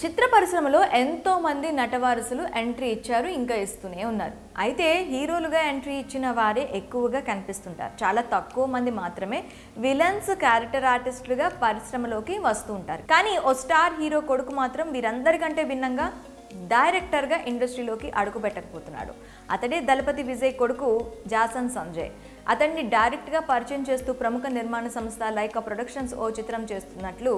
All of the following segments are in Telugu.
చిత్ర పరిశ్రమలో ఎంతో మంది నటవారసులు ఎంట్రీ ఇచ్చారు, ఇంకా ఇస్తూనే ఉన్నారు. అయితే హీరోలుగా ఎంట్రీ ఇచ్చిన వారే ఎక్కువగా కనిపిస్తుంటారు. చాలా తక్కువ మంది మాత్రమే విలన్స్, క్యారెక్టర్ ఆర్టిస్టులుగా పరిశ్రమలోకి వస్తూ ఉంటారు. కానీ ఓ స్టార్ హీరో కొడుకు మాత్రం వీరందరికంటే భిన్నంగా డైరెక్టర్గా ఇండస్ట్రీలోకి అడుగు పెట్టకపోతున్నాడు. అతడే దళపతి విజయ్ కొడుకు జాసన్ సంజయ్. అతన్ని డైరెక్ట్గా పరిచయం చేస్తూ ప్రముఖ నిర్మాణ సంస్థ లైకా ప్రొడక్షన్స్ ఓ చిత్రం చేస్తున్నట్లు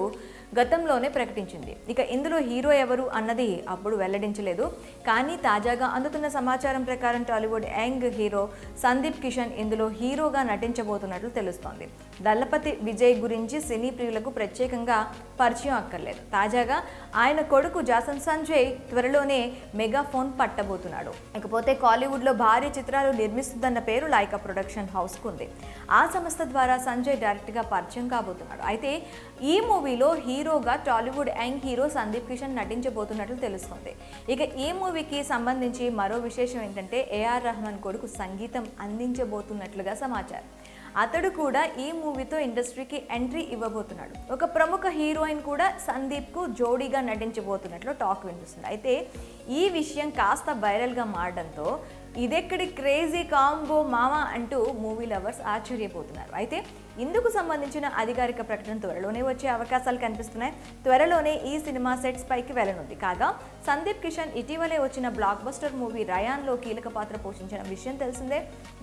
గతంలోనే ప్రకటించింది. ఇక ఇందులో హీరో ఎవరు అన్నది అప్పుడు వెల్లడించలేదు. కానీ తాజాగా అందుతున్న సమాచారం ప్రకారం టాలీవుడ్ యంగ్ హీరో సందీప్ కిషన్ ఇందులో హీరోగా నటించబోతున్నట్లు తెలుస్తోంది. దళపతి విజయ్ గురించి సినీ ప్రియులకు ప్రత్యేకంగా పరిచయం అక్కర్లేదు. తాజాగా ఆయన కొడుకు జాసన్ సంజయ్ త్వరలోనే మెగాఫోన్ పట్టబోతున్నాడు. ఇకపోతే కాలీవుడ్లో భారీ చిత్రాలు నిర్మిస్తుందన్న పేరు లైకా ప్రొడక్షన్ హౌస్కు ఉంది. ఆ సంస్థ ద్వారా సంజయ్ డైరెక్ట్గా పరిచయం కాబోతున్నాడు. అయితే ఈ మూవీలో హీరోగా టాలీవుడ్ యంగ్ హీరో సందీప్ కిషన్ నటించబోతున్నట్లు తెలుస్తుంది. ఇక ఈ మూవీకి సంబంధించి మరో విశేషం ఏంటంటే ఏఆర్ రెహమాన్ కొడుకు సంగీతం అందించబోతున్నట్లుగా సమాచారం. అతడు కూడా ఈ మూవీతో ఇండస్ట్రీకి ఎంట్రీ ఇవ్వబోతున్నాడు. ఒక ప్రముఖ హీరోయిన్ కూడా సందీప్కు జోడీగా నటించబోతున్నట్లు టాక్ వినిపిస్తుంది. అయితే ఈ విషయం కాస్త వైరల్గా మారడంతో ఇదెక్కడి క్రేజీ కాంబో మామా అంటూ మూవీ లవర్స్ ఆశ్చర్యపోతున్నారు. అయితే ఇందుకు సంబంధించిన అధికారిక ప్రకటన త్వరలోనే వచ్చే అవకాశాలు కనిపిస్తున్నాయి. త్వరలోనే ఈ సినిమా సెట్స్ పైకి వెళ్ళనుంది. కాగా సందీప్ కిషన్ ఇటీవలే వచ్చిన బ్లాక్ బస్టర్ మూవీ రయాన్లో కీలక పాత్ర పోషించిన విషయం తెలిసిందే.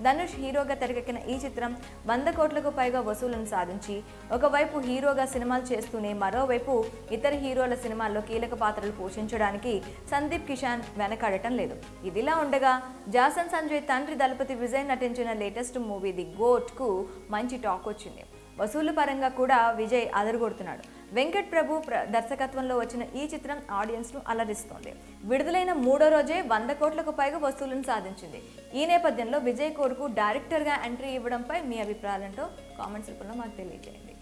ధనుష్ హీరోగా తెరకెక్కిన ఈ చిత్రం 100 కోట్లకు పైగా వసూళ్లను సాధించి ఒకవైపు హీరోగా సినిమాలు చేస్తూనే మరోవైపు ఇతర హీరోల సినిమాల్లో కీలక పాత్రలు పోషించడానికి సందీప్ కిషన్ వెనకాడటం లేదు. ఇదిలా ఉండగా జాసన్ సంజయ్ తండ్రి దళపతి విజయ్ నటించిన లేటెస్ట్ మూవీ ది గోట్కు మంచి టాక్ వచ్చింది. వసూళ్ల పరంగా కూడా విజయ్ అదరగొడుతున్నాడు. వెంకట్ ప్రభు దర్శకత్వంలో వచ్చిన ఈ చిత్రం ఆడియన్స్ను అలరిస్తోంది. విడుదలైన 3వ రోజే 100 కోట్లకు పైగా వసూళ్లను సాధించింది. ఈ నేపథ్యంలో విజయ్ కొడుకు డైరెక్టర్గా ఎంట్రీ ఇవ్వడంపై మీ అభిప్రాయాలంటో కామెంట్స్ రూపంలో మాకు తెలియజేయండి.